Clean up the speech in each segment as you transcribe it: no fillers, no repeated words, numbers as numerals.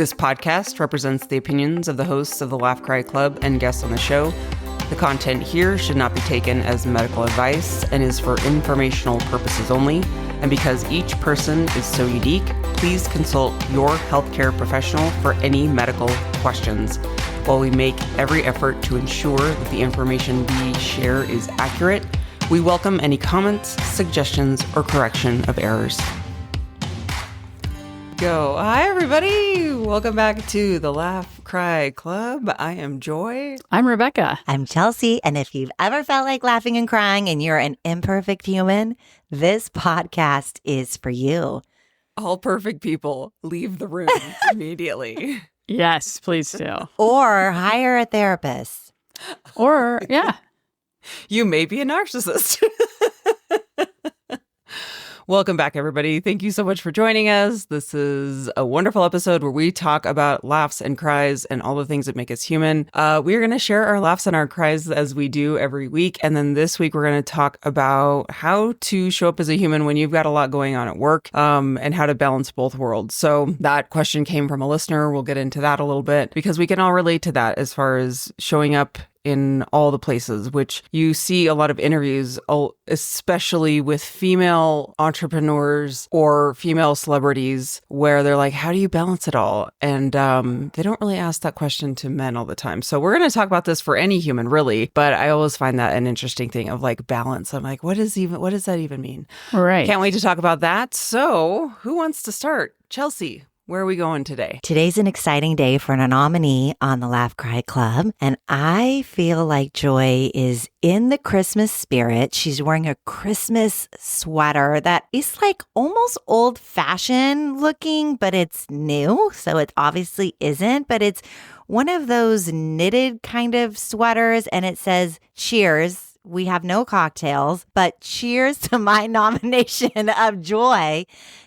This podcast represents the opinions of the hosts of the Laugh Cry Club and guests on the show. The content here should not be taken as medical advice and is for informational purposes only. And because each person is so unique, please consult your healthcare professional for any medical questions. While we make every effort to ensure that the information we share is accurate, we welcome any comments, suggestions, or correction of errors. Go. Hi, everybody. Welcome back to the Laugh Cry Club. I am Joy. I'm Rebecca. I'm Chelsea. And if you've ever felt like laughing and crying and you're an imperfect human, this podcast is for you. All perfect people, leave the room immediately. Yes, please do. Or hire a therapist. Or, yeah. You may be a narcissist. Welcome back, everybody. Thank you so much for joining us. This is a wonderful episode where we talk about laughs and cries and all the things that make us human. We are going to share our laughs and our cries as we do every week. And then this week, we're going to talk about how to show up as a human when you've got a lot going on at work, and how to balance both worlds. So that question came from a listener. We'll get into that a little bit because we can all relate to that as far as showing up in all the places, which you see a lot of interviews, especially with female entrepreneurs or female celebrities, where they're like, how do you balance it all? And they don't really ask that question to men all the time. So we're going to talk about this for any human, really. But I always find that an interesting thing of like balance. I'm like, what does that even mean? Right. Can't wait to talk about that. So who wants to start? Chelsea. Where are we going today? Today's an exciting day for a nominee on the Laugh Cry Club. And I feel like Joy is in the Christmas spirit. She's wearing a Christmas sweater that is like almost old fashioned looking, but it's new. So it obviously isn't, but it's one of those knitted kind of sweaters. And it says, cheers. We have no cocktails, but cheers to my nomination of Joy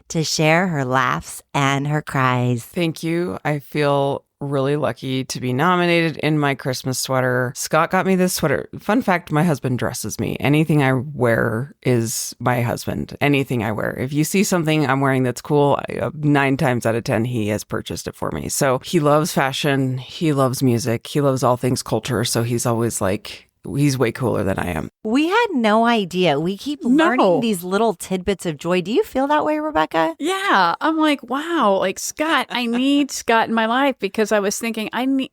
to share her laughs and her cries. Thank you. I feel really lucky to be nominated in my Christmas sweater. Scott got me this sweater. Fun fact, my husband dresses me. Anything I wear is my husband. Anything I wear. If you see something I'm wearing that's cool, 9 times out of 10, he has purchased it for me. So he loves fashion. He loves music. He loves all things culture. So he's always like, he's way cooler than I am. We had no idea. We keep learning these little tidbits of joy. Do you feel that way, Rebecca? Yeah. I'm like, wow, like Scott, I need Scott in my life because I was thinking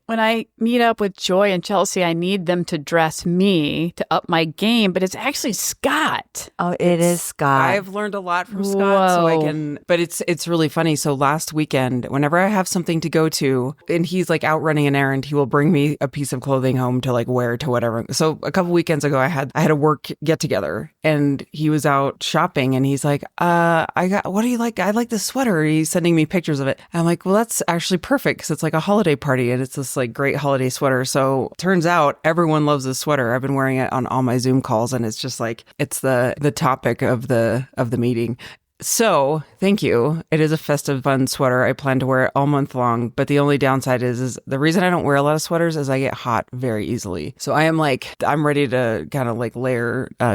when I meet up with Joy and Chelsea, I need them to dress me to up my game, but it's actually Scott. Oh, it is Scott. I've learned a lot from Scott, so I can, but it's really funny. So last weekend, whenever I have something to go to and he's like out running an errand, he will bring me a piece of clothing home to like wear to whatever. So a couple weekends ago, I had a work get together and he was out shopping and he's like, what do you like? I like this sweater. He's sending me pictures of it. And I'm like, well, that's actually perfect because it's like a holiday party and it's this like great holiday sweater. So turns out everyone loves this sweater. I've been wearing it on all my Zoom calls and it's just like, it's the topic of the meeting. So, thank you. It is a festive, fun sweater. I plan to wear it all month long, but the only downside is the reason I don't wear a lot of sweaters is I get hot very easily. So I'm ready to kind of like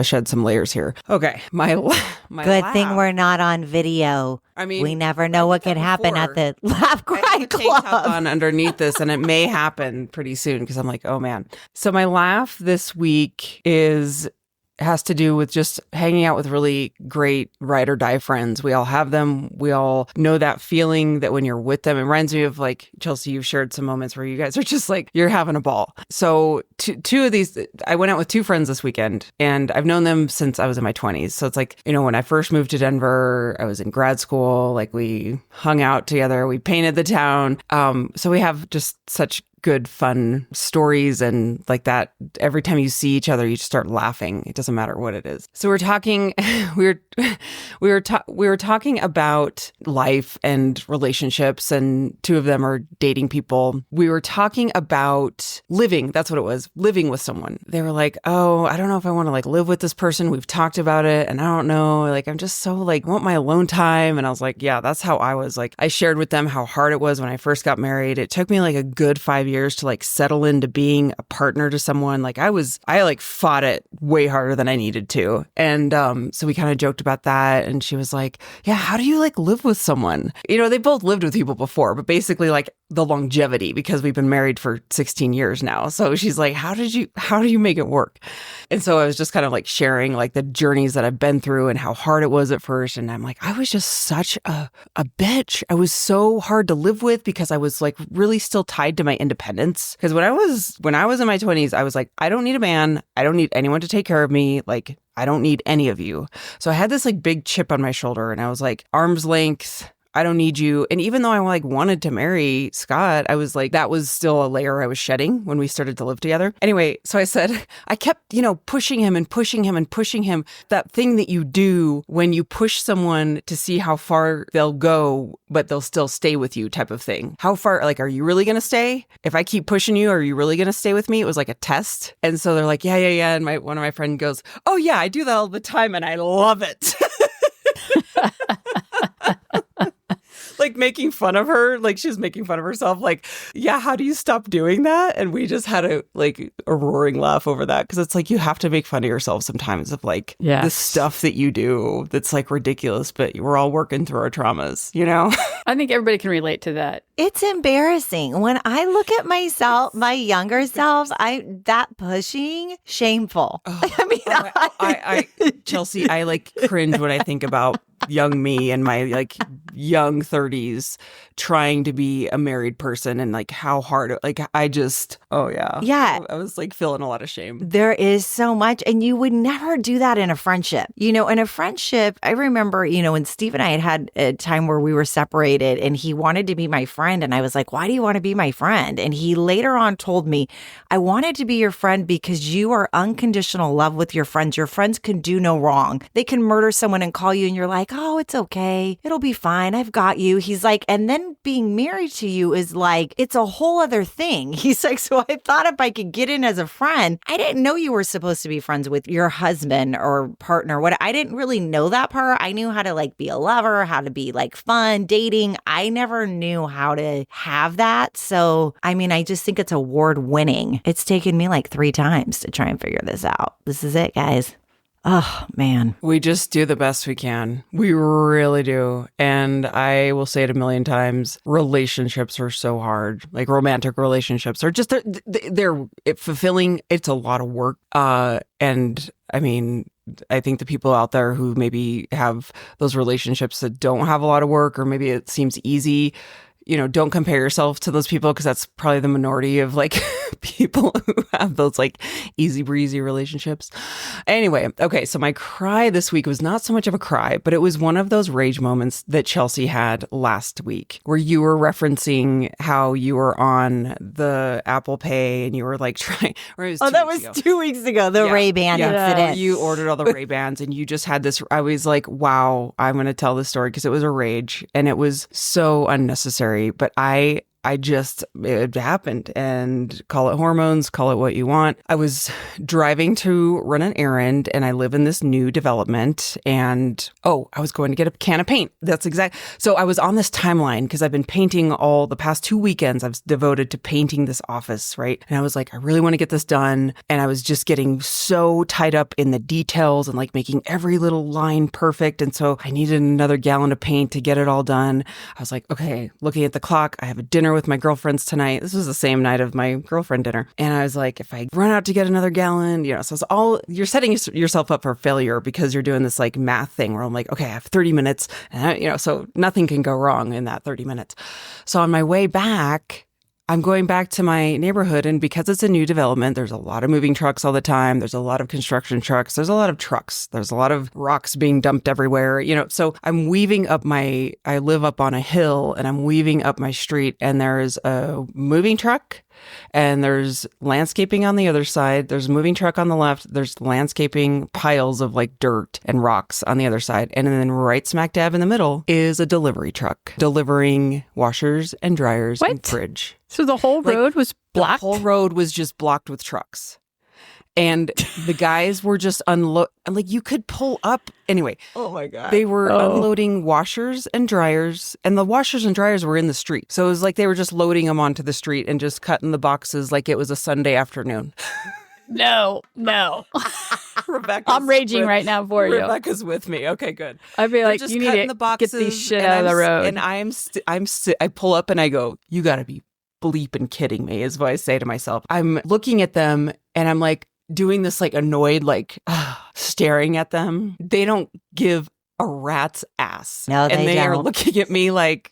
shed some layers here. Okay, my Good laugh. thing we're not on video. I mean, we never know what could happen at the Laugh I Cry have a tank top Club. on underneath this, and it may happen pretty soon because I'm like, oh man. So my laugh this week has to do with just hanging out with really great ride or die friends. We all have them. We all know that feeling that when you're with them, it reminds me of like, Chelsea, you've shared some moments where you guys are just like, you're having a ball. So two of these, I went out with 2 friends this weekend and I've known them since I was in my 20s. So it's like, when I first moved to Denver, I was in grad school, like we hung out together, we painted the town. So we have just such good, fun stories and like that. Every time you see each other, you just start laughing. It doesn't matter what it is. So we're talking, we were talking about life and relationships, and 2 of them are dating people. We were talking about living. That's what it was. Living with someone. They were like, oh, I don't know if I want to like live with this person. We've talked about it and I don't know, like, I'm just so like, want my alone time. And I was like, yeah, that's how I was. Like, I shared with them how hard it was when I first got married. It took me like a good 5 years years to like settle into being a partner to someone. Like I like fought it way harder than I needed to. And so we kind of joked about that. And she was like, yeah, how do you like live with someone? You know, they both lived with people before, but basically like the longevity, because we've been married for 16 years now. So she's like, how do you make it work? And so I was just kind of like sharing like the journeys that I've been through and how hard it was at first. And I'm like, I was just such a bitch. I was so hard to live with because I was like really still tied to my independence. Because when I was in my 20s, I was like, I don't need a man. I don't need anyone to take care of me. Like, I don't need any of you. So I had this like big chip on my shoulder and I was like, arm's length. I don't need you. And even though I like wanted to marry Scott, I was like, that was still a layer I was shedding when we started to live together. Anyway, so I said, I kept, pushing him and pushing him and pushing him. That thing that you do when you push someone to see how far they'll go, but they'll still stay with you type of thing. How far, like, are you really going to stay? If I keep pushing you, are you really going to stay with me? It was like a test. And so they're like, yeah. And one of my friends goes, oh yeah, I do that all the time and I love it. Like making fun of her, like she was making fun of herself, like, yeah, how do you stop doing that? And we just had a roaring laugh over that, because it's like you have to make fun of yourself sometimes of like the stuff that you do that's like ridiculous, but we're all working through our traumas, I think everybody can relate to that. It's embarrassing. When I look at myself, my younger self, that pushing, shameful. Oh, I Chelsea, I like cringe when I think about young me and my like young 30s trying to be a married person and like how hard, like I just, yeah, I was like feeling a lot of shame. There is so much, and you would never do that in a friendship. In a friendship, I remember, when Steve and I had a time where we were separated and he wanted to be my friend, and I was like, why do you want to be my friend? And he later on told me, I wanted to be your friend because you are unconditional love with your friends. Your friends can do no wrong. They can murder someone and call you and you're like, oh, it's okay. It'll be fine. I've got you. He's like, and then being married to you is like, it's a whole other thing. He's like, so I thought if I could get in as a friend, I didn't know you were supposed to be friends with your husband or partner. I didn't really know that part. I knew how to like be a lover, how to be like fun, dating. I never knew how to have that. So, I just think it's award winning. It's taken me like 3 times to try and figure this out. This is it, guys. Oh, man. We just do the best we can. We really do. And I will say it a million times, relationships are so hard. Like romantic relationships are just, they're fulfilling. It's a lot of work. And I think the people out there who maybe have those relationships that don't have a lot of work, or maybe it seems easy, don't compare yourself to those people, because that's probably the minority of like people who have those like easy breezy relationships. Anyway, okay, so my cry this week was not so much of a cry, but it was one of those rage moments that Chelsea had last week, where you were referencing how you were on the Apple Pay and you were like trying. That was 2 weeks ago, the Ray-Ban incident. You ordered all the Ray-Bans and you just had this. I was like, wow, I'm going to tell this story because it was a rage and it was so unnecessary. But it happened, and call it hormones, call it what you want. I was driving to run an errand, and I live in this new development, and I was going to get a can of paint. That's exact. So I was on this timeline because I've been painting all the past 2 weekends. I've devoted to painting this office, right? And I was like, I really want to get this done. And I was just getting so tied up in the details and like making every little line perfect. And so I needed another gallon of paint to get it all done. I was like, okay, looking at the clock, I have a dinner with my girlfriends tonight. This was the same night of my girlfriend dinner. And I was like, if I run out to get another gallon, so it's you're setting yourself up for failure because you're doing this like math thing where I'm like, okay, I have 30 minutes, and so nothing can go wrong in that 30 minutes. So on my way back, I'm going back to my neighborhood, and because it's a new development, there's a lot of moving trucks all the time. There's a lot of construction trucks. There's a lot of trucks. There's a lot of rocks being dumped everywhere, so I'm weaving up I live up on a hill, and I'm weaving up my street, and there's a moving truck, and there's landscaping on the other side. There's a moving truck on the left. There's landscaping piles of like dirt and rocks on the other side. And then right smack dab in the middle is a delivery truck delivering washers and dryers and fridge. So the whole road was blocked? The whole road was just blocked with trucks. And the guys were just like you could pull up. Anyway, Oh my God. they were unloading washers and dryers, and the washers and dryers were in the street. So it was like they were just loading them onto the street and just cutting the boxes like it was a Sunday afternoon. No. I'm raging right now for you. Rebecca's with me. Okay, good. I'd be like, just you need cutting to the boxes, get these shit out of the road. And I pull up and I go, you got to be bleeping kidding me, is what I say to myself. I'm looking at them and I'm like doing this like annoyed, like staring at them. They don't give a rat's ass. No, and they are don't. looking at me like,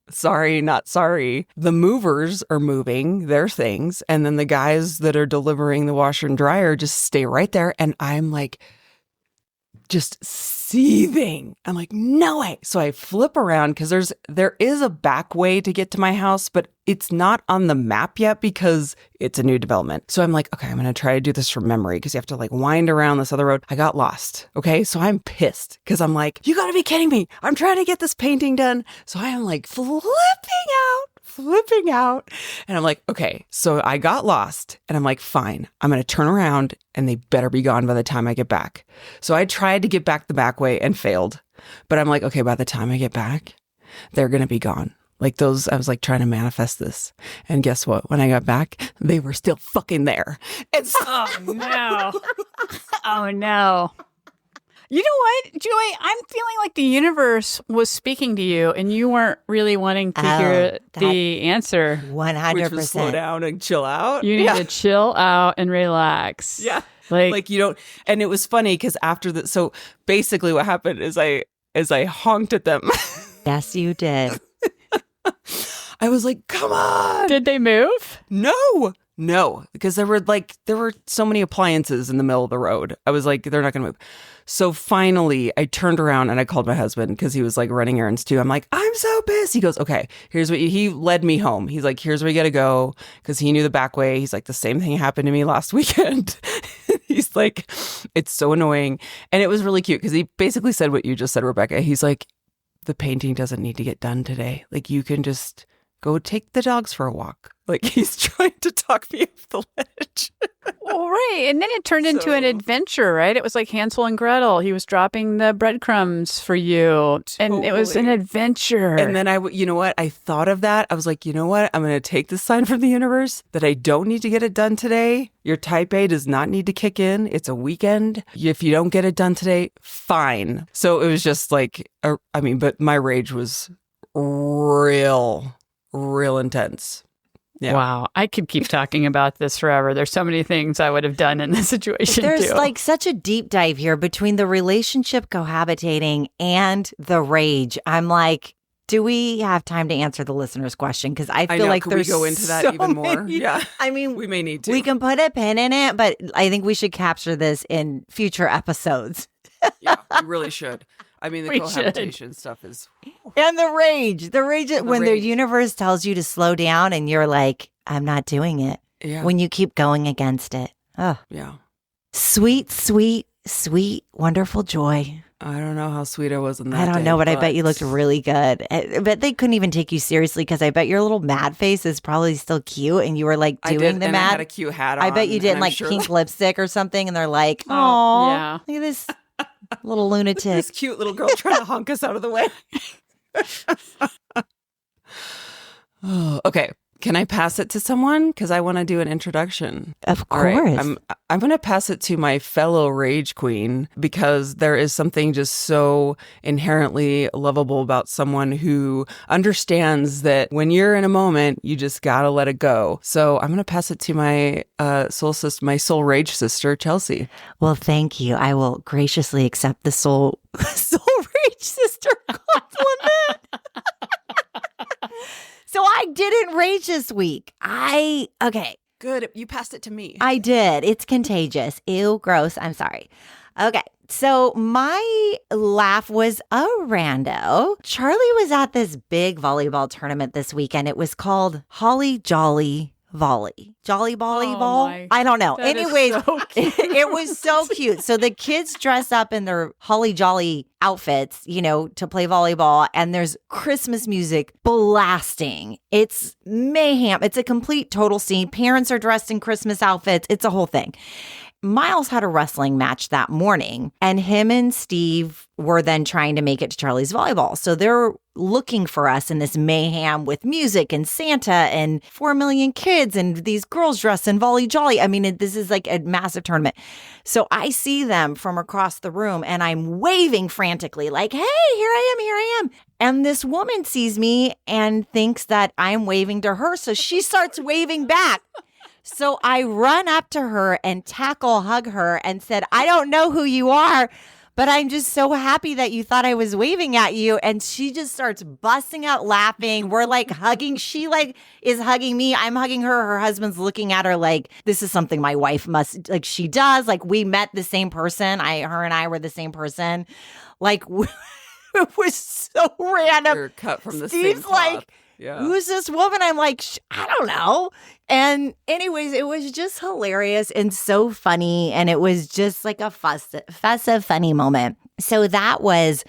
sorry, not sorry. The movers are moving their things. And then the guys that are delivering the washer and dryer just stay right there. And I'm like, just seething. I'm like, no way. So I flip around because there is a back way to get to my house, but it's not on the map yet because it's a new development. So I'm like, okay, I'm going to try to do this from memory because you have to like wind around this other road. I got lost. Okay. So I'm pissed because I'm like, you got to be kidding me. I'm trying to get this painting done. So I am like flipping out. And I'm like, okay, so I got lost and I'm like, fine, I'm going to turn around and they better be gone by the time I get back. So I tried to get back the back way and failed. But I'm like, okay, by the time I get back, they're going to be gone. Like those, I was like trying to manifest this. And guess what? When I got back, they were still fucking there. It's oh no. Oh no. You know what, Joy? I'm feeling like the universe was speaking to you and you weren't really wanting to hear the answer. 100%. which was slow down and chill out. You need to chill out and relax. Yeah. Like you don't. And it was funny because after that, so basically what happened is I honked at them. Yes, you did. I was like, come on. did they move? No, because there were so many appliances in the middle of the road. I was like, they're not going to move. So finally, I turned around and I called my husband because he was like running errands too. I'm like, I'm so pissed. He goes, okay, he led me home. He's like, here's where you got to go because he knew the back way. He's like, the same thing happened to me last weekend. He's like, it's so annoying. And it was really cute because he basically said what you just said, Rebecca. He's like, the painting doesn't need to get done today. Like you can just go take the dogs for a walk. Like he's trying to talk me off the ledge. Well, right. And then it turned into an adventure, right? It was like Hansel and Gretel. He was dropping the breadcrumbs for you. And it was an adventure. And then you know what? I thought of that. I was like, you know what? I'm going to take this sign from the universe that I don't need to get it done today. Your type A does not need to kick in. It's a weekend. If you don't get it done today, fine. So it was just like, but my rage was real intense. Yeah. Wow. I could keep talking about this forever. There's so many things I would have done in this situation There's too. like such a deep dive here between the relationship cohabitating and the rage. I'm like, do we have time to answer the listener's question? Because I feel like Could there's we go into that so even more? many- Yeah. I mean, We may need to. we can put a pin in it, but I think we should capture this in future episodes. Yeah, we really should. I mean, the We cohabitation stuff is... And the rage when the rage. universe tells you to slow down and you're like, I'm not doing it. Yeah. When you keep going against it. Oh, Yeah. sweet, sweet, sweet, wonderful Joy. I don't know how sweet I was in that I don't day, know, but I bet you looked really good. I bet they couldn't even take you seriously because I bet your little mad face is probably still cute and you were like I doing did, the and I mad. had a cute hat on. I bet you did and I'm like sure pink lipstick or something and they're like, Oh, oh, yeah. look at this little lunatic. this cute little girl trying to honk us out of the way. Oh, okay. Can I pass it to someone? Because I want to do an introduction. Of All course. right. I'm going to pass it to my fellow rage queen because there is something just so inherently lovable about someone who understands that when you're in a moment, you just got to let it go. So I'm going to pass it to my soul rage sister, Chelsea. Well, thank you. I will graciously accept the soul rage sister compliment. So I didn't rage this week. Okay. Good. You passed it to me. I did. It's contagious. Ew, gross. I'm sorry. Okay. So my laugh was a rando. Charlie was at this big volleyball tournament this weekend. It was called Holly Jolly Volley. Jolly Volley Oh Ball? my- I don't know. that is Anyways, so cute. it was so cute. So the kids dress up in their Holly Jolly outfits, to play volleyball, and there's Christmas music blasting. It's mayhem. It's a complete total scene. Parents are dressed in Christmas outfits. It's a whole thing. Miles had a wrestling match that morning, and him and Steve were then trying to make it to Charlie's volleyball. So they're looking for us in this mayhem with music and Santa and 4 million kids and these girls dressed in Volley Jolly. I mean, this is like a massive tournament. So I see them from across the room and I'm waving frantically like, hey, here I am. And this woman sees me and thinks that I'm waving to her. So she starts waving back. So I run up to her and hug her and said, I don't know who you are, but I'm just so happy that you thought I was waving at you. And she just starts busting out laughing. We're like hugging. She like is hugging me. I'm hugging her. Her husband's looking at her like, this is something my wife must, like she does. Like we met the same person. Her and I were the same person. Like it was so random. You're cut from the Steve's same cloth. like, yeah. Who's this woman? I'm like, I don't know. And anyways, it was just hilarious and so funny. And it was just like a festive, funny moment. So that was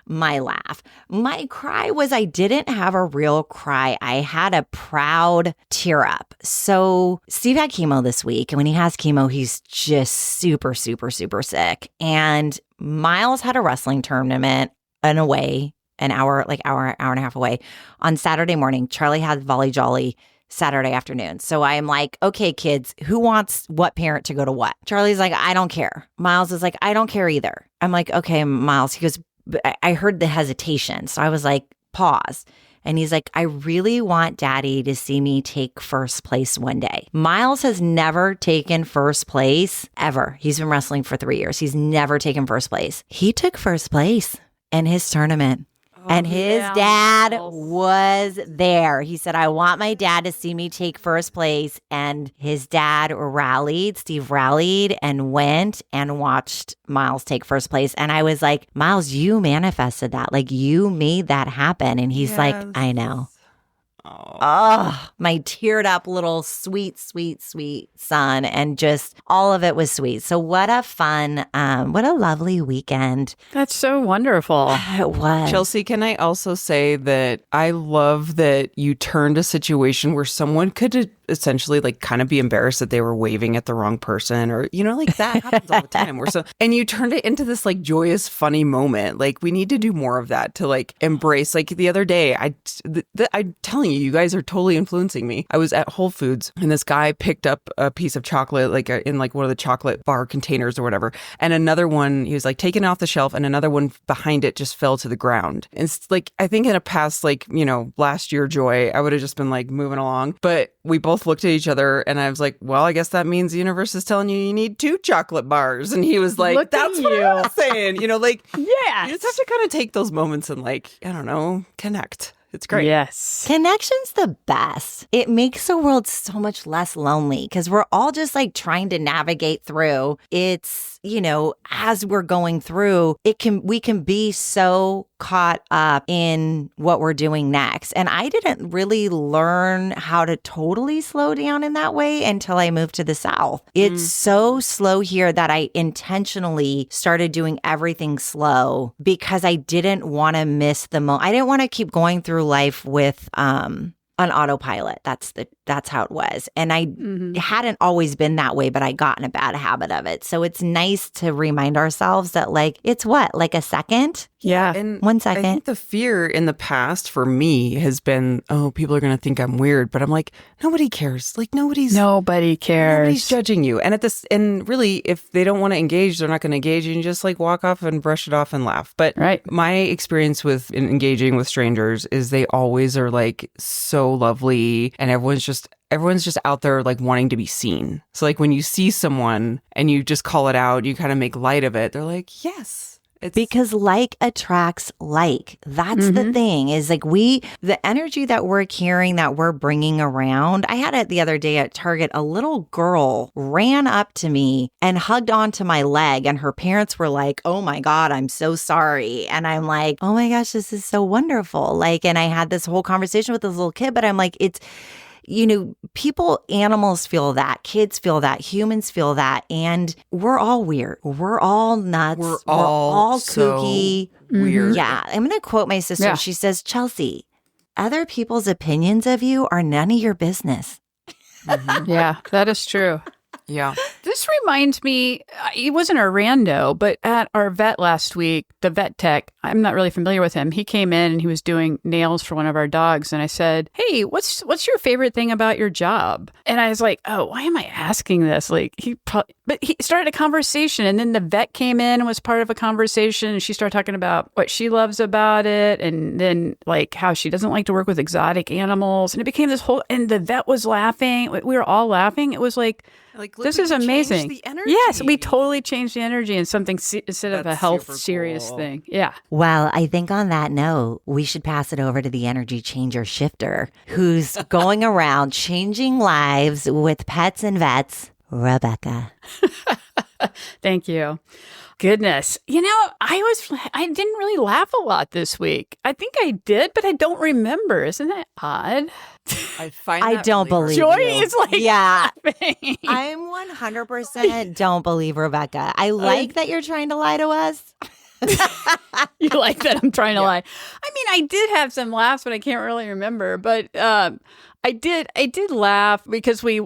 my laugh. My cry was I didn't have a real cry. I had a proud tear up. So Steve had chemo this week. And when he has chemo, he's just super, super, super sick. And Miles had a wrestling tournament an hour and a half away on Saturday morning. Charlie had Volley Jolly Saturday afternoon. So I'm like, okay, kids, who wants what parent to go to what? Charlie's like, I don't care. Miles is like, I don't care either. I'm like, okay, Miles. He goes, I heard the hesitation. So I was like, pause. And he's like, I really want Daddy to see me take first place one day. Miles has never taken first place ever. He's been wrestling for 3 years. He's never taken first place. He took first place in his tournament. And his dad was there. He said, I want my dad to see me take first place. And his dad Steve rallied and went and watched Miles take first place. And I was like, Miles, you manifested that. Like you made that happen. And he's like, I know. Oh, my teared up little sweet, sweet, sweet son. And just all of it was sweet. So what a fun, what a lovely weekend. That's so wonderful. It was. Chelsea, can I also say that I love that you turned a situation where someone could essentially like kind of be embarrassed that they were waving at the wrong person or, like that happens all the time. And you turned it into this like joyous, funny moment. Like we need to do more of that to like embrace. Like the other day, I'm telling you, you guys are totally influencing me. I was at Whole Foods and this guy picked up a piece of chocolate, like in like one of the chocolate bar containers or whatever. And another one, he was like taken off the shelf and another one behind it just fell to the ground. And it's like, I think in a past, like, last year, Joy, I would have just been like moving along, but we both looked at each other and I was like, well, I guess that means the universe is telling you need 2 chocolate bars. And he was like, that's what I was saying. Like, yeah, you just have to kind of take those moments and like, I don't know, connect. It's great. Yes. Connection's the best. It makes the world so much less lonely because we're all just like trying to navigate through. It's, as we're going through, we can be so caught up in what we're doing next. And I didn't really learn how to totally slow down in that way until I moved to the South. It's so slow here that I intentionally started doing everything slow because I didn't want to miss the moment. I didn't want to keep going through life with on autopilot. That's how it was. And I hadn't always been that way, but I got in a bad habit of it. So it's nice to remind ourselves that like, it's what, like a second? Yeah. And 1 second. I think the fear in the past for me has been, oh, people are going to think I'm weird. But I'm like, nobody cares. Like nobody cares. Nobody's judging you. And really, if they don't want to engage, they're not going to engage. And you just like walk off and brush it off and laugh. But my experience with engaging with strangers is they always are like so lovely. And everyone's just out there like wanting to be seen. So like when you see someone and you just call it out, you kind of make light of it. They're like, yes. Because like attracts like. That's the thing is like the energy that we're carrying, that we're bringing around. I had it the other day at Target. A little girl ran up to me and hugged onto my leg and her parents were like, oh my God, I'm so sorry. And I'm like, oh my gosh, this is so wonderful. Like, and I had this whole conversation with this little kid, but I'm like, it's, people, animals feel that, kids feel that, humans feel that, and we're all weird. We're all nuts. We're all kooky. So weird. Yeah. I'm going to quote my sister. Yeah. She says, Chelsea, other people's opinions of you are none of your business. Yeah, that is true. Yeah. This reminds me, he wasn't a rando, but at our vet last week, the vet tech, I'm not really familiar with him. He came in and he was doing nails for one of our dogs. And I said, hey, what's your favorite thing about your job? And I was like, oh, why am I asking this? Like but he started a conversation, and then the vet came in and was part of a conversation. And she started talking about what she loves about it. And then like how she doesn't like to work with exotic animals. And it became this whole, and the vet was laughing. We were all laughing. It was like look, this is amazing. The energy. Yes, we totally changed the energy in something instead of a health serious cool. thing. Yeah. Well, I think on that note, we should pass it over to the energy changer shifter who's going around changing lives with pets and vets, Rebecca. Thank you. Goodness. I didn't really laugh a lot this week. I think I did, but I don't remember. Isn't that odd? I don't believe Joy you. is like, yeah. laughing. I'm 100% don't believe Rebecca. I like that you're trying to lie to us. You like that I'm trying to lie. I mean, I did have some laughs, but I can't really remember. But I did laugh because we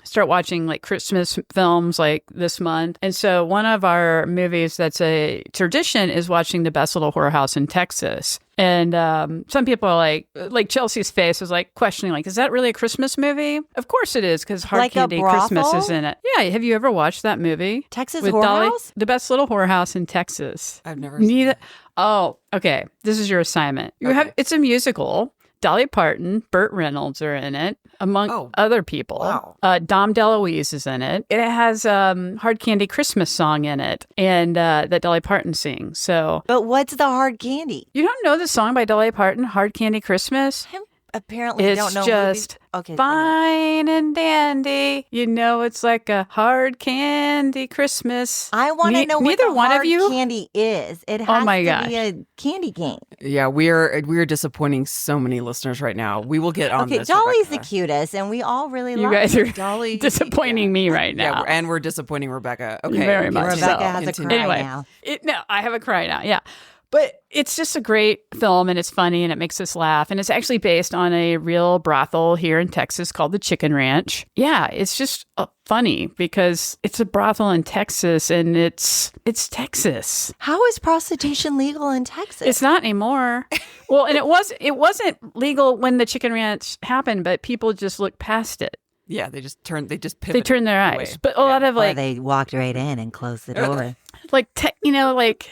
start watching like Christmas films like this month. And so one of our movies that's a tradition is watching The Best Little Whorehouse in Texas. And some people are like Chelsea's face was like questioning, like, is that really a Christmas movie? Of course it is, because Hard Like a Candy brothel? Christmas is in it. Yeah, have you ever watched that movie? Texas With Dolly? Whorehouse? The Best Little Whorehouse in Texas. I've never seen Neither. it. Oh, okay. This is your assignment. It's a musical. Dolly Parton, Burt Reynolds are in it, among other people. Wow. Dom DeLuise is in it. It has Hard Candy Christmas song in it, and that Dolly Parton sings. So, But what's the hard candy? you don't know the song by Dolly Parton, Hard Candy Christmas? Apparently, It's don't know. just movies. Okay, fine and dandy. You know, it's like a hard candy Christmas. I want to know what neither the one hard of you. candy is. It has my to gosh. be a candy cane. Yeah, we're disappointing so many listeners right now. We will get on Okay, this. Dolly's the Rebecca. cutest, and we all really You love guys her. are Dolly disappointing me right now. Yeah, and we're disappointing Rebecca. Okay, Very much continue. Rebecca so. has a Continue. cry Anyway, now. No, I have a cry now. Yeah. But it's just a great film, and it's funny, and it makes us laugh. And it's actually based on a real brothel here in Texas called the Chicken Ranch. Yeah, it's just funny because it's a brothel in Texas, and it's Texas. How is prostitution legal in Texas? It's not anymore. Well, and it wasn't legal when the Chicken Ranch happened, but people just looked past it. Yeah, they just turned They pivoted turned their away. eyes. But a lot of Or like they walked right in and closed the door. like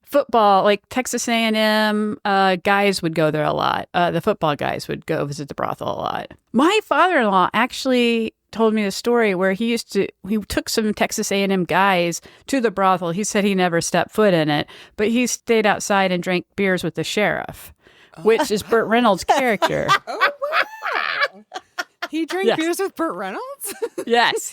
football, like Texas A&M guys would go there a lot. The football guys would go visit the brothel a lot. My father-in-law actually told me a story where he took some Texas A&M guys to the brothel. He said he never stepped foot in it, but he stayed outside and drank beers with the sheriff, which is Burt Reynolds' character. Oh, wow. He drank Yes. beers with Burt Reynolds? Yes,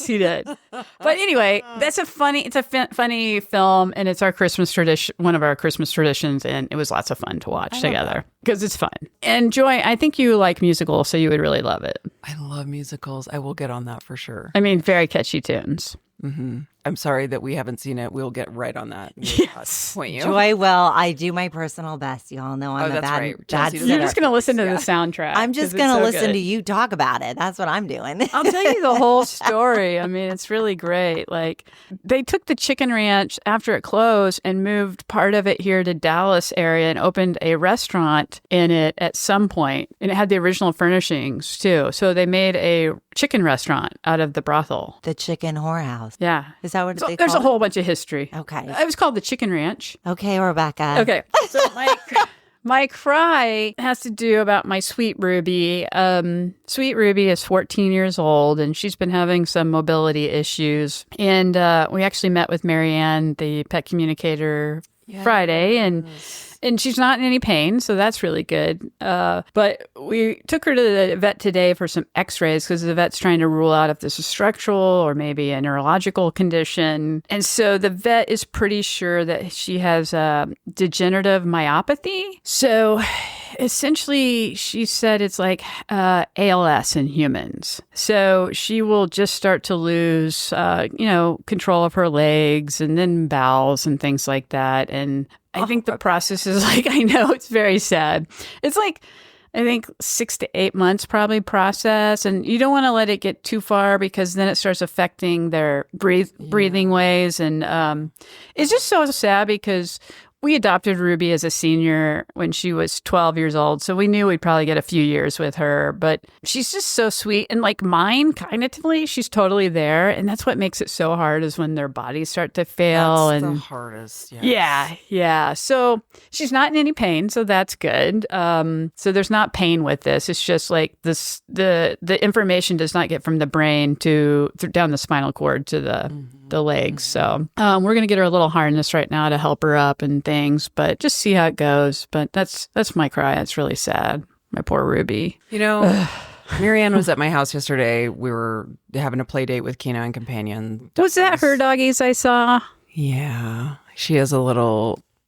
he did. But anyway, it's a funny film, and it's our Christmas tradition, one of our Christmas traditions, and it was lots of fun to watch together because it's fun. And Joy, I think you like musicals, so you would really love it. I love musicals. I will get on that for sure. I mean, very catchy tunes. Mm-hmm. I'm sorry that we haven't seen it. We'll get right on that. Yes. Point you. Joy, well, I do my personal best. You all know I'm a that's bad, right. bad Chelsea doesn't You're sitter. just going to listen to Yeah. the soundtrack. I'm just 'cause going it's to so listen good. to you talk about it. That's what I'm doing. I'll tell you the whole story. I mean, it's really great. Like, they took the Chicken Ranch after it closed and moved part of it here to Dallas area and opened a restaurant in it at some point. And it had the original furnishings too. So they made a chicken restaurant out of the brothel. The chicken whorehouse. Yeah. Is that what So they there's call a whole bunch of history. Okay. It was called the Chicken Ranch. it? Okay, Rebecca. Okay. So my cry has to do about my sweet Ruby. Sweet Ruby is 14 years old, and she's been having some mobility issues. And we actually met with Marianne, the pet communicator, Friday, and she's not in any pain, so that's really good. But we took her to the vet today for some x-rays because the vet's trying to rule out if this is structural or maybe a neurological condition. And so the vet is pretty sure that she has degenerative myopathy. So essentially, she said it's like ALS in humans. So she will just start to lose, control of her legs and then bowels and things like that. And I think the process is like, I know it's very sad. It's like, I think 6 to 8 months probably process. And you don't want to let it get too far because then it starts affecting their breathing ways. And it's just so sad because we adopted Ruby as a senior when she was 12 years old. So we knew we'd probably get a few years with her. But she's just so sweet. And like mine, cognitively, she's totally there. And that's what makes it so hard is when their bodies start to fail. That's and the hardest. Yes. Yeah. So she's not in any pain. So that's good. So there's not pain with this. It's just like this, the information does not get from the brain down the spinal cord to the legs. So we're going to get her a little harness right now to help her up and things, but just see how it goes. But that's my cry. It's really sad. My poor Ruby. You know, Marianne was at my house yesterday. We were having a play date with Canine Companion. Was that her doggies I saw? Yeah. She has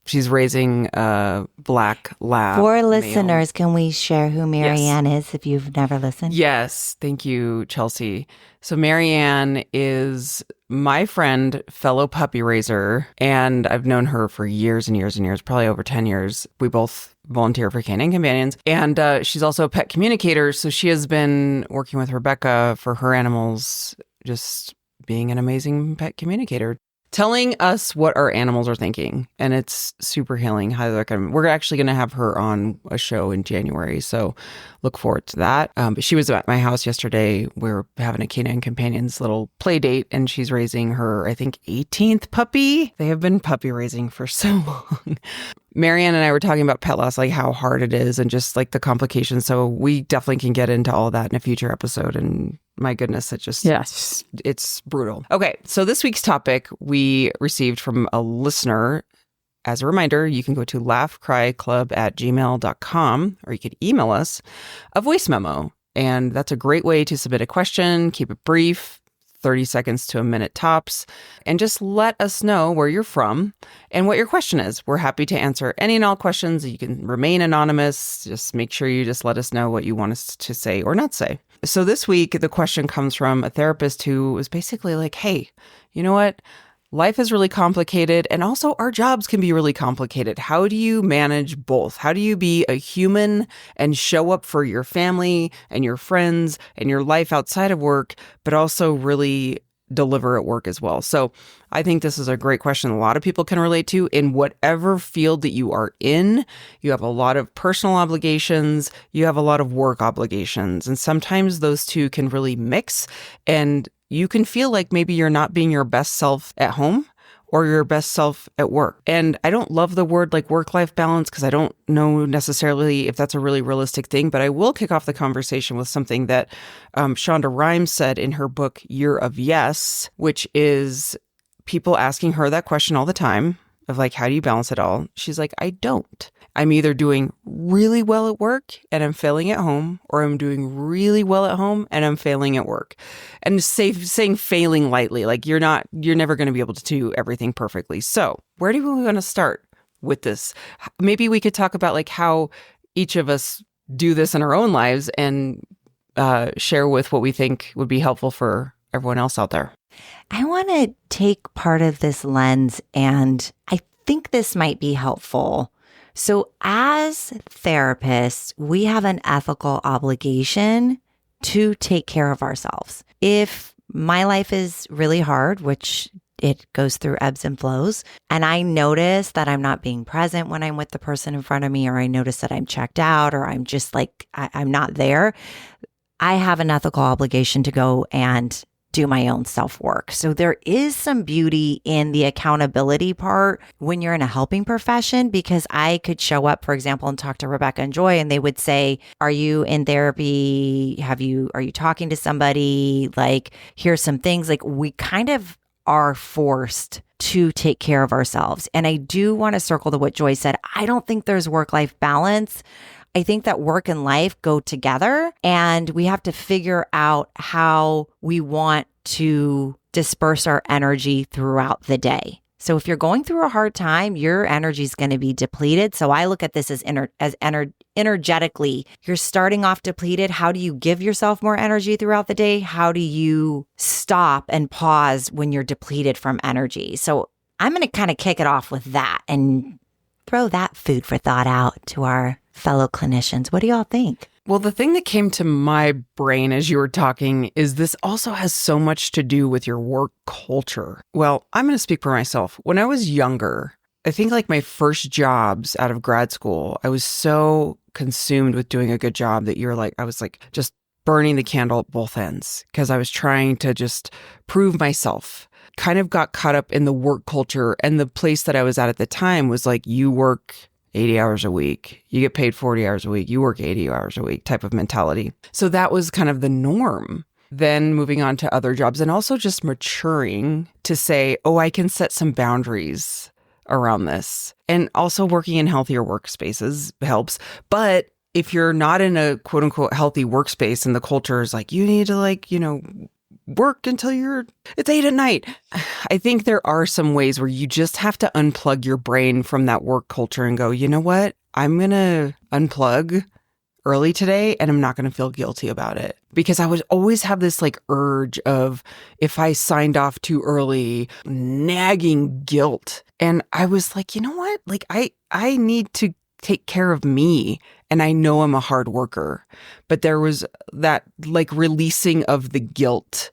she's raising a black lab. For listeners, can we share who Marianne is if you've never listened? Yes. Thank you, Chelsea. So Marianne is my friend, fellow puppy raiser, and I've known her for years and years and years, probably over 10 years. We both volunteer for Canine Companions, and she's also a pet communicator. So she has been working with Rebecca for her animals, just being an amazing pet communicator, telling us what our animals are thinking. And it's super healing. Highly recommend. We're actually going to have her on a show in January. So look forward to that. But she was at my house yesterday. We were having a Canine Companions little play date, and she's raising her, I think, 18th puppy. They have been puppy raising for so long. Marianne and I were talking about pet loss, like how hard it is and just like the complications. So we definitely can get into all that in a future episode. And my goodness, it's brutal. Okay, so this week's topic we received from a listener. As a reminder, you can go to laughcryclub@gmail.com, or you could email us a voice memo. And that's a great way to submit a question, keep it brief, 30 seconds to a minute tops, and just let us know where you're from and what your question is. We're happy to answer any and all questions. You can remain anonymous. Just make sure you just let us know what you want us to say or not say. So this week, the question comes from a therapist who was basically like, hey, you know what? Life is really complicated, and also our jobs can be really complicated. How do you manage both? How do you be a human and show up for your family and your friends and your life outside of work, but also really deliver at work as well? So I think this is a great question a lot of people can relate to in whatever field that you are in. You have a lot of personal obligations, you have a lot of work obligations, and sometimes those two can really mix, and you can feel like maybe you're not being your best self at home or your best self at work. And I don't love the word like work-life balance because I don't know necessarily if that's a really realistic thing, but I will kick off the conversation with something that Shonda Rhimes said in her book, Year of Yes, which is people asking her that question all the time of like, how do you balance it all? She's like, I don't. I'm either doing really well at work and I'm failing at home, or I'm doing really well at home and I'm failing at work. And saying failing lightly, like you're never going to be able to do everything perfectly. So where do we want to start with this? Maybe we could talk about like how each of us do this in our own lives and share with what we think would be helpful for everyone else out there. I want to take part of this lens, and I think this might be helpful. So as therapists, we have an ethical obligation to take care of ourselves. If my life is really hard, which it goes through ebbs and flows, and I notice that I'm not being present when I'm with the person in front of me, or I notice that I'm checked out, or I'm just like, I'm not there, I have an ethical obligation to go and do my own self-work. So there is some beauty in the accountability part when you're in a helping profession, because I could show up, for example, and talk to Rebecca and Joy, and they would say, are you in therapy? Are you talking to somebody? Like, here's some things. Like, we kind of are forced to take care of ourselves. And I do want to circle to what Joy said. I don't think there's work-life balance. I think that work and life go together, and we have to figure out how we want to disperse our energy throughout the day. So if you're going through a hard time, your energy is going to be depleted. So I look at this as energetically. You're starting off depleted. How do you give yourself more energy throughout the day? How do you stop and pause when you're depleted from energy? So I'm going to kind of kick it off with that and throw that food for thought out to our fellow clinicians? What do y'all think? Well, the thing that came to my brain as you were talking is this also has so much to do with your work culture. Well, I'm going to speak for myself. When I was younger, I think like my first jobs out of grad school, I was so consumed with doing a good job that I was like just burning the candle at both ends because I was trying to just prove myself. Kind of got caught up in the work culture, and the place that I was at the time was like, you work 80 hours a week, you get paid 40 hours a week, you work 80 hours a week type of mentality. So that was kind of the norm. Then moving on to other jobs and also just maturing to say, oh, I can set some boundaries around this. And also working in healthier workspaces helps. But if you're not in a quote unquote healthy workspace and the culture is like, you need to work until it's 8 p.m. I think there are some ways where you just have to unplug your brain from that work culture and go, you know what? I'm going to unplug early today and I'm not going to feel guilty about it. Because I would always have this like urge of if I signed off too early, nagging guilt. And I was like, you know what? Like I need to take care of me. And I know I'm a hard worker, but there was that like releasing of the guilt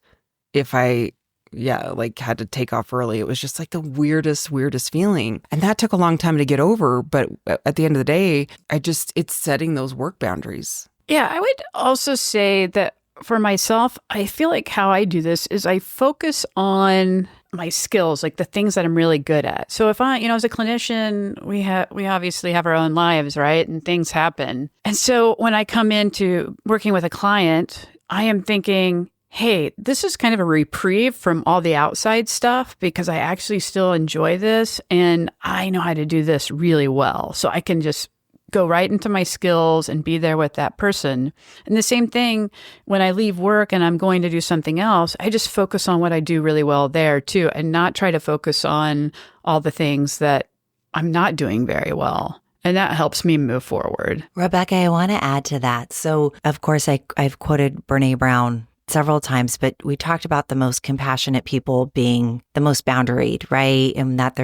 if I, had to take off early. It was just like the weirdest feeling. And that took a long time to get over. But at the end of the day, it's setting those work boundaries. Yeah, I would also say that for myself, I feel like how I do this is I focus on my skills, like the things that I'm really good at. So if I, as a clinician, we obviously have our own lives, right? And things happen. And so when I come into working with a client, I am thinking, hey, this is kind of a reprieve from all the outside stuff because I actually still enjoy this and I know how to do this really well. So I can just go right into my skills and be there with that person. And the same thing when I leave work and I'm going to do something else, I just focus on what I do really well there too, and not try to focus on all the things that I'm not doing very well. And that helps me move forward. Rebecca, I want to add to that. So, of course, I've quoted Brene Brown several times, but we talked about the most compassionate people being the most boundaried, right? And that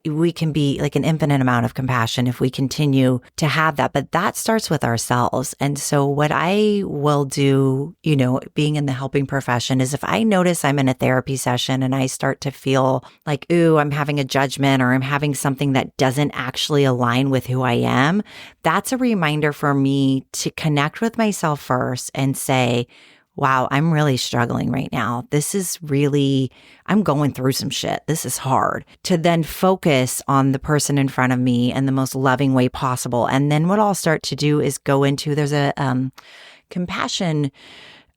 we can be like an infinite amount of compassion if we continue to have that. But that starts with ourselves. And so what I will do, being in the helping profession is if I notice I'm in a therapy session and I start to feel like, ooh, I'm having a judgment or I'm having something that doesn't actually align with who I am, that's a reminder for me to connect with myself first and say, wow, I'm really struggling right now. I'm going through some shit. This is hard. To then focus on the person in front of me in the most loving way possible. And then what I'll start to do is go into, there's a compassion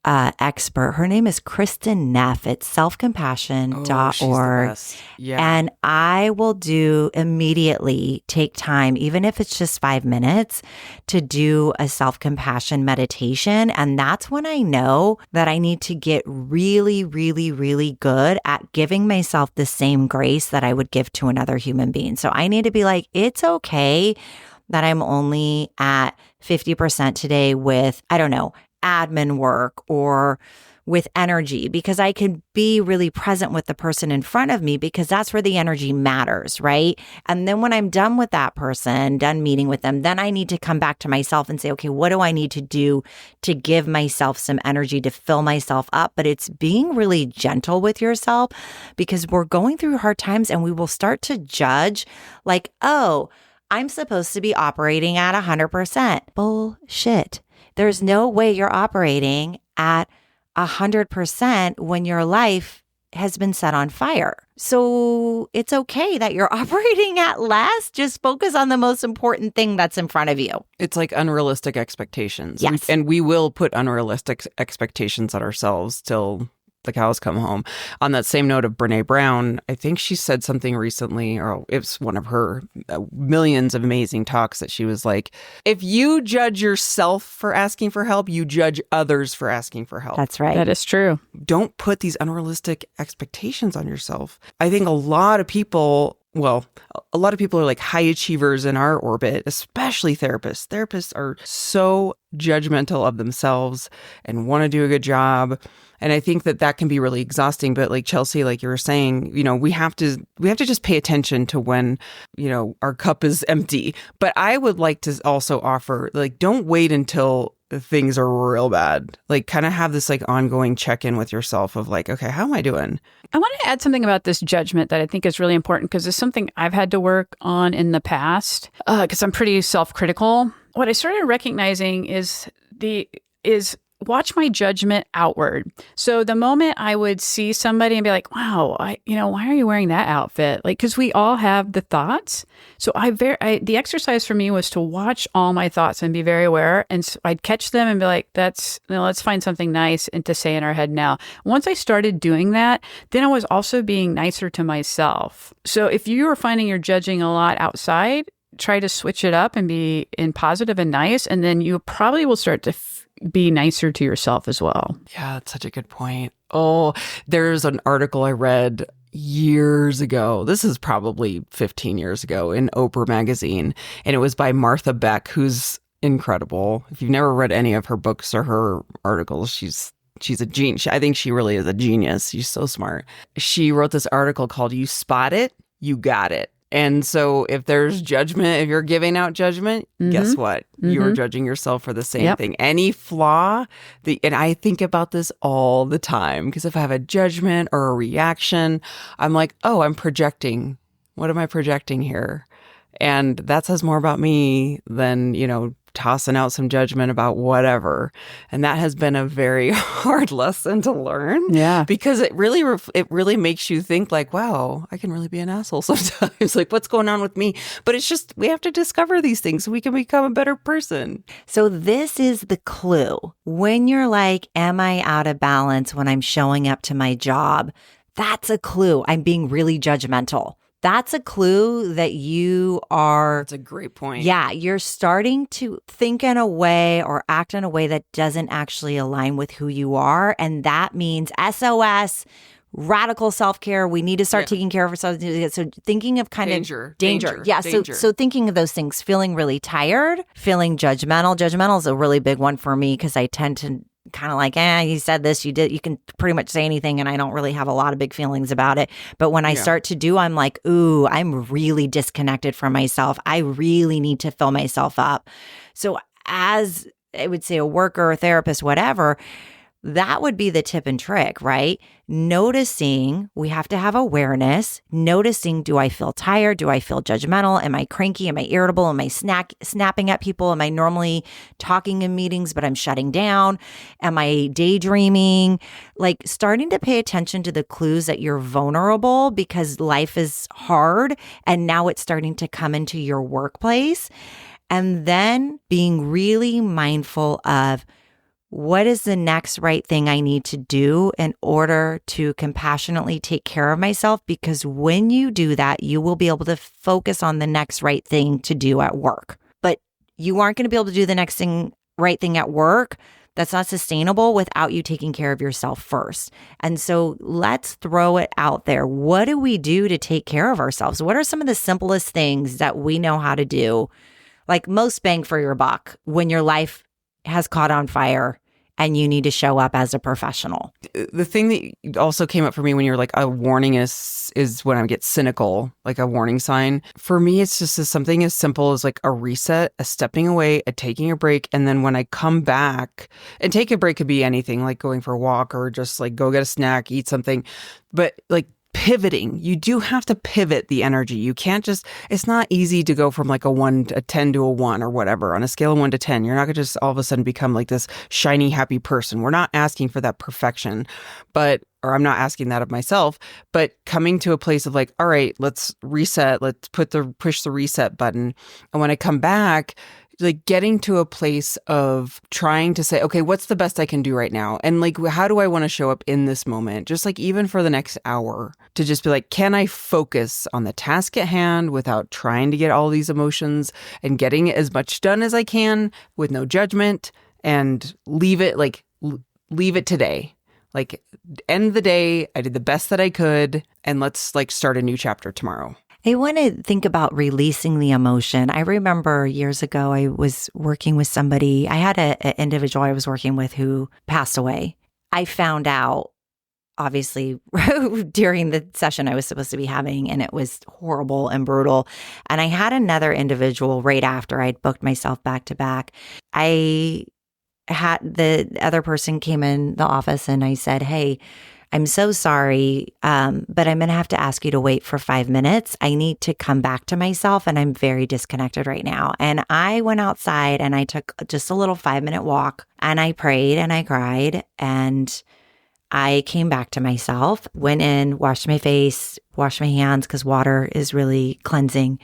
expert. Her name is Kristen Neff. It's selfcompassion.org. Yeah. And I will immediately take time, even if it's just 5 minutes, to do a self-compassion meditation. And that's when I know that I need to get really, really, really good at giving myself the same grace that I would give to another human being. So I need to be like, it's okay that I'm only at 50% today with, admin work or with energy, because I can be really present with the person in front of me because that's where the energy matters, right? And then when I'm done with that person, done meeting with them, then I need to come back to myself and say, okay, what do I need to do to give myself some energy to fill myself up? But it's being really gentle with yourself because we're going through hard times and we will start to judge like, oh, I'm supposed to be operating at 100%. Bullshit. There's no way you're operating at 100% when your life has been set on fire. So it's okay that you're operating at less. Just focus on the most important thing that's in front of you. It's like unrealistic expectations. Yes. And we will put unrealistic expectations on ourselves till the cows come home. On that same note of Brene Brown, I think she said something recently, or it's one of her millions of amazing talks that she was like, if you judge yourself for asking for help, you judge others for asking for help. That's right. That is true. Don't put these unrealistic expectations on yourself. I think a lot of people well, a lot of people are like high achievers in our orbit, especially therapists. Therapists are so judgmental of themselves and want to do a good job. And I think that can be really exhausting. But like Chelsea, like you were saying, we have to just pay attention to when, our cup is empty. But I would like to also offer, like, don't wait until things are real bad. Like, kind of have this like ongoing check-in with yourself of like, okay, how am I doing? I want to add something about this judgment that I think is really important because it's something I've had to work on in the past because I'm pretty self-critical. What I started recognizing is watch my judgment outward. So the moment I would see somebody and be like, wow, why are you wearing that outfit? Like, because we all have the thoughts. So the exercise for me was to watch all my thoughts and be very aware. And so I'd catch them and be like, let's find something nice and to say in our head now. Once I started doing that, then I was also being nicer to myself. So if you are finding you're judging a lot outside, try to switch it up and be in positive and nice. And then you probably will start to be nicer to yourself as well. Yeah, that's such a good point. Oh, there's an article I read years ago. This is probably 15 years ago in Oprah magazine. And it was by Martha Beck, who's incredible. If you've never read any of her books or her articles, she's a genius. I think she really is a genius. She's so smart. She wrote this article called "You Spot It, You Got It." And so if there's judgment, if you're giving out judgment, guess what? You're judging yourself for the same thing. Any flaw, and I think about this all the time, because if I have a judgment or a reaction, I'm like, oh, I'm projecting. What am I projecting here? And that says more about me than, tossing out some judgment about whatever. And that has been a very hard lesson to learn. Yeah. Because it really makes you think like, wow, I can really be an asshole sometimes. Like, what's going on with me? But it's just, we have to discover these things so we can become a better person. So this is the clue. When you're like, am I out of balance when I'm showing up to my job? That's a clue. I'm being really judgmental. That's a clue that you are... That's a great point. Yeah, you're starting to think in a way or act in a way that doesn't actually align with who you are. And that means SOS, radical self-care. We need to start taking care of ourselves. So thinking of kind danger, of danger. Yeah, danger. So thinking of those things, feeling really tired, feeling judgmental. Judgmental is a really big one for me because I tend to kind of like, you said this, you did, you can pretty much say anything and I don't really have a lot of big feelings about it. But when I start to do, I'm like, ooh, I'm really disconnected from myself. I really need to fill myself up. So as I would say a worker, a therapist, whatever, that would be the tip and trick, right? Noticing, we have to have awareness. Noticing, do I feel tired? Do I feel judgmental? Am I cranky? Am I irritable? Am I snapping at people? Am I normally talking in meetings, but I'm shutting down? Am I daydreaming? Like starting to pay attention to the clues that you're vulnerable because life is hard and now it's starting to come into your workplace. And then being really mindful of, what is the next right thing I need to do in order to compassionately take care of myself? Because when you do that, you will be able to focus on the next right thing to do at work. But you aren't going to be able to do the right thing at work. That's not sustainable without you taking care of yourself first. And so let's throw it out there. What do we do to take care of ourselves? What are some of the simplest things that we know how to do? Like most bang for your buck when your life has caught on fire and you need to show up as a professional. The thing that also came up for me when you're like, a warning is when I get cynical, like a warning sign. For me, it's just something as simple as like a reset, a stepping away, a taking a break. And then when I come back, and take a break could be anything, like going for a walk or just like go get a snack, eat something. But like pivoting, you do have to pivot the energy. You can't just, it's not easy to go from like a 10 to a 1 or whatever. On a scale of 1 to 10, you're not going to just all of a sudden become like this shiny, happy person. We're not asking for that perfection, or I'm not asking that of myself, but coming to a place of like, all right, let's reset, let's push the reset button. And when I come back, like getting to a place of trying to say, okay, what's the best I can do right now? And like, how do I want to show up in this moment? Just like even for the next hour to just be like, can I focus on the task at hand without trying to get all these emotions and getting as much done as I can with no judgment and leave it today. Like end the day. I did the best that I could and let's like start a new chapter tomorrow. I want to think about releasing the emotion. I remember years ago, I was working with somebody. I had an individual I was working with who passed away. I found out, obviously, during the session I was supposed to be having, and it was horrible and brutal. And I had another individual right after I'd booked myself back to back. I had the other person came in the office and I said, "Hey, I'm so sorry, but I'm going to have to ask you to wait for 5 minutes. I need to come back to myself and I'm very disconnected right now." And I went outside and I took just a little 5-minute walk and I prayed and I cried and I came back to myself, went in, washed my face, washed my hands because water is really cleansing,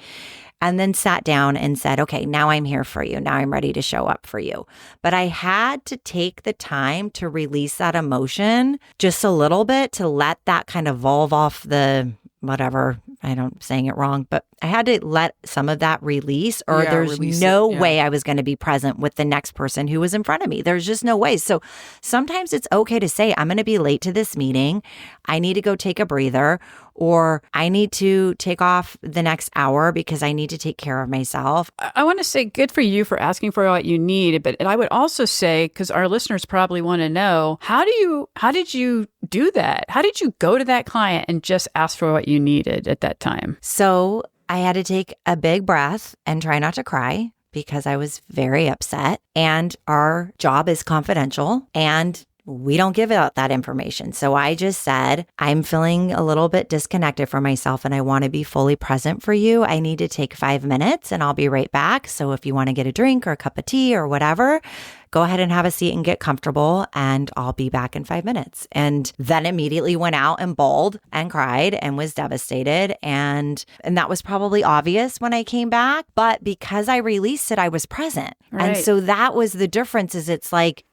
and then sat down and said, "Okay, now I'm here for you. Now I'm ready to show up for you." But I had to take the time to release that emotion just a little bit to let that kind of evolve off the whatever. I don't saying it wrong, but I had to let some of that release or there's no way I was going to be present with the next person who was in front of me. There's just no way. So sometimes it's okay to say, "I'm going to be late to this meeting. I need to go take a breather," or "I need to take off the next hour because I need to take care of myself." I want to say good for you for asking for what you need, but I would also say, because our listeners probably want to know, how did you do that? How did you go to that client and just ask for what you needed at that time? So I had to take a big breath and try not to cry because I was very upset. And our job is confidential and we don't give out that information. So I just said, "I'm feeling a little bit disconnected from myself and I want to be fully present for you. I need to take 5 minutes and I'll be right back. So if you want to get a drink or a cup of tea or whatever, go ahead and have a seat and get comfortable and I'll be back in 5 minutes." And then immediately went out and bawled and cried and was devastated. And that was probably obvious when I came back, but because I released it, I was present. Right. And so that was the difference is it's like,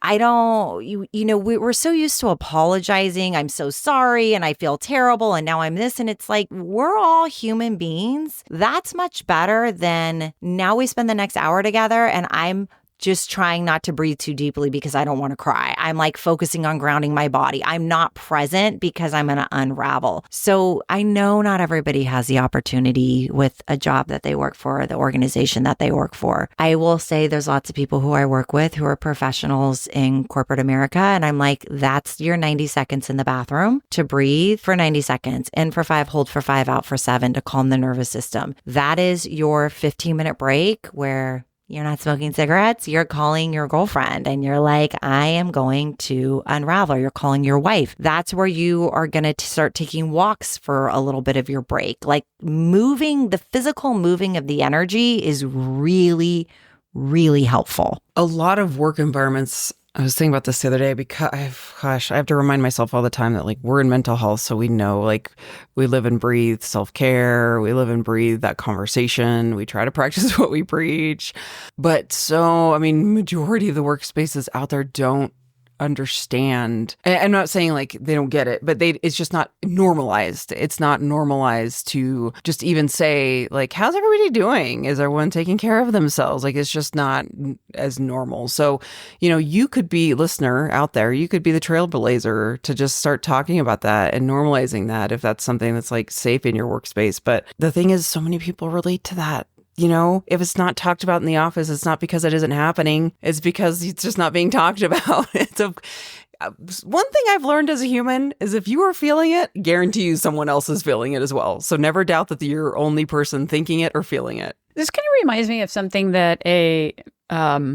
we're so used to apologizing. "I'm so sorry and I feel terrible and now I'm this." And it's like, we're all human beings. That's much better than now we spend the next hour together and I'm just trying not to breathe too deeply because I don't want to cry. I'm like focusing on grounding my body. I'm not present because I'm going to unravel. So I know not everybody has the opportunity with a job that they work for, the organization that they work for. I will say there's lots of people who I work with who are professionals in corporate America. And I'm like, that's your 90 seconds in the bathroom to breathe for 90 seconds, in for 5, hold for 5, out for 7 to calm the nervous system. That is your 15-minute break where you're not smoking cigarettes. You're calling your girlfriend and you're like, "I am going to unravel." You're calling your wife. That's where you are going to start taking walks for a little bit of your break. Like moving, the physical moving of the energy is really, really helpful. A lot of work environments, I was thinking about this the other day because I have to remind myself all the time that like we're in mental health. So we know like we live and breathe self-care. We live and breathe that conversation. We try to practice what we preach. But so, I mean, majority of the workspaces out there don't understand. I'm not saying like they don't get it, but it's just not normalized. It's not normalized to just even say like, "How's everybody doing? Is everyone taking care of themselves?" Like it's just not as normal. So, you could be, listener out there, you could be the trailblazer to just start talking about that and normalizing that if that's something that's like safe in your workspace. But the thing is, so many people relate to that. If it's not talked about in the office, it's not because it isn't happening. It's because it's just not being talked about. One thing I've learned as a human is if you are feeling it, guarantee you someone else is feeling it as well. So never doubt that you're the only person thinking it or feeling it. This kind of reminds me of something that a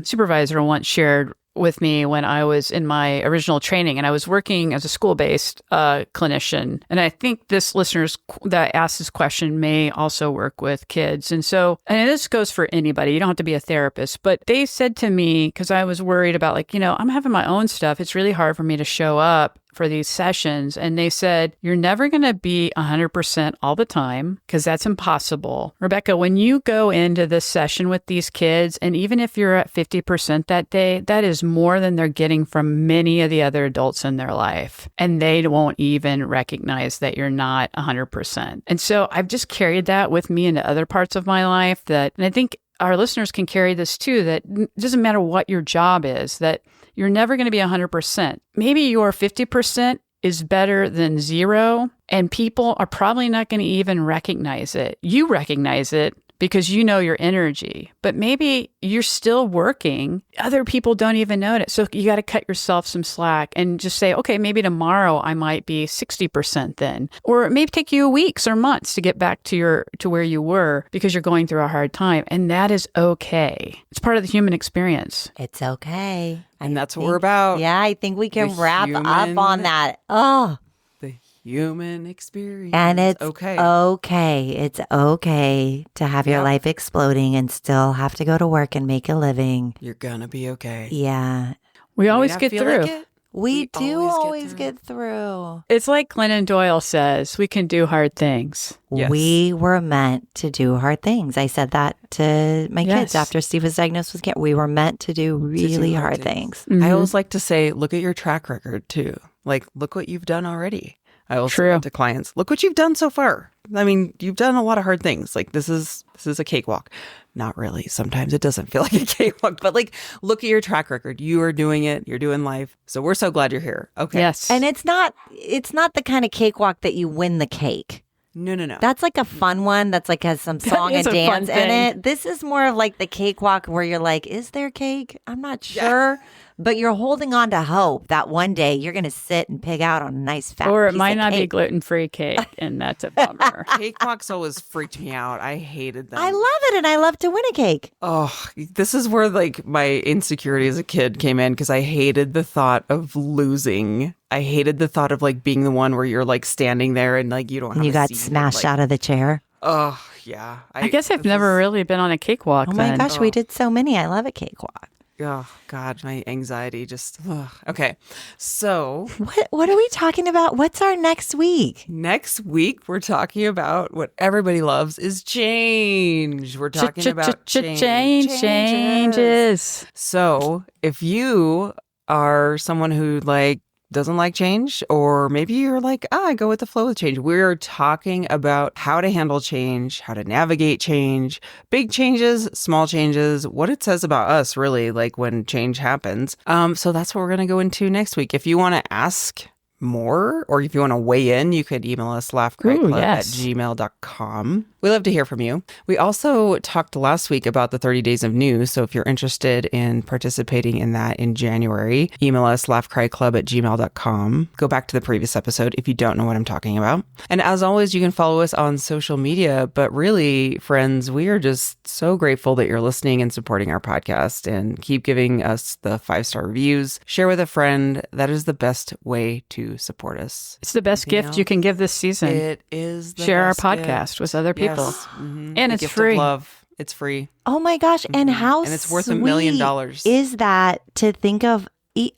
supervisor once shared with me when I was in my original training and I was working as a school-based clinician. And I think this listeners that asked this question may also work with kids. And this goes for anybody. You don't have to be a therapist. But they said to me, because I was worried about I'm having my own stuff. It's really hard for me to show up for these sessions. And they said, "You're never going to be 100% all the time because that's impossible. Rebecca, when you go into this session with these kids, and even if you're at 50% that day, that is more than they're getting from many of the other adults in their life. And they won't even recognize that you're not 100%. And so I've just carried that with me into other parts of my life and I think our listeners can carry this too, that it doesn't matter what your job is, that you're never going to be 100%. Maybe you're 50% is better than zero, and people are probably not going to even recognize it. You recognize it because you know your energy, but maybe you're still working. Other people don't even notice. So you got to cut yourself some slack and just say, okay, maybe tomorrow I might be 60% then, or it may take you weeks or months to get back to where you were because you're going through a hard time. And that is okay. It's part of the human experience. It's okay. And that's what we're about. Yeah, I think we can The wrap up on that. Oh, The human experience. and it's okay. It's okay to have your Yep. life exploding and still have to go to work and make a living. You're gonna be okay. Yeah. We You may always not get feel through. like it. We do always through. get through. It's like Glennon Doyle says, we can do hard things. Yes. We were meant to do hard things. I said that to my kids Yes. after Steve was diagnosed with cancer. We were meant to do really hard hard things. things. I Mhm. always like to say, look at your track record too. Like, look what you've done already. I also True. say to clients, look what you've done so far. I mean, you've done a lot of hard things. Like this is a cakewalk. Not really. Sometimes it doesn't feel like a cakewalk, but like, look at your track record. You are doing it. You're doing life. So we're so glad you're here. Okay. Yes. And it's not the kind of cakewalk that you win the cake. No. That's like a fun one that's like has some song is and a fun dance in thing. it. This is more of like the cakewalk where you're like, is there cake? I'm not sure. But you're holding on to hope that one day you're going to sit and pig out on a nice fat or it piece might of not be cake. gluten-free cake, and that's a bummer. Cakewalks always freaked me out. I hated them. I love it, and I love to win a cake. Oh, this is where like my insecurity as a kid came in because I hated the thought of losing. I hated the thought of like being the one where you're like standing there and like you don't have And you a got seat, smashed like, out of the chair. Oh, yeah. I guess I've never really been on a cakewalk. Oh my then. gosh, we did so many. I love a cakewalk. Oh, God, my anxiety just. Ugh. Okay. So What are we talking about? What's our next week? next week, we're talking about what everybody loves is change. We're talking about changes. Changes. So if you are someone who like doesn't like change, or maybe you're like, I go with the flow with change. We're talking about how to handle change, how to navigate change, big changes, small changes, what it says about us really, like when change happens. So that's what we're going to go into next week. If you want to ask more, or if you want to weigh in, you could email us laughcryclub at gmail.com. We love to hear from you. We also talked last week about the 30 days of news. So if you're interested in participating in that in January, email us laughcryclub at gmail.com. Go back to the previous episode if you don't know what I'm talking about. And as always, you can follow us on social media. But really, friends, we are just so grateful that you're listening and supporting our podcast, and keep giving us the 5-star reviews. Share with a friend. That is the best way to support us. It's the best Anything gift you else? can give this season. It is the Share our best podcast gift. with other people. Yes. Mhm. And The it's gift of free. love. It's free. Oh my gosh. And how And it's worth $1 million. sweet is that to think of?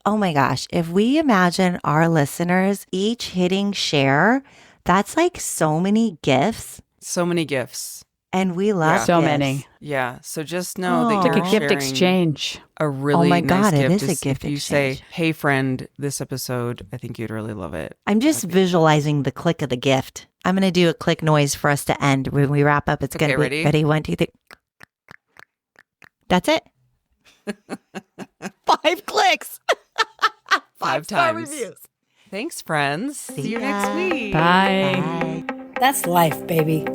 Oh my gosh. If we imagine our listeners each hitting share, that's like so many gifts. So many gifts. And we love So gifts. many. Yeah. So just know that Aw. you're It's like a gift sharing exchange. a really Oh my nice God, it gift. is a gift if you say, exchange. hey, friend, this episode, I think you'd really love it. I'm just visualizing the click of the gift. I'm going to do a click noise for us to end. When we wrap up, it's going to Okay, be ready? 1, 2, 3. That's it. 5 clicks. 5 5-star times. reviews. Thanks, friends. See you ya. next week. Bye. Bye. That's life, baby.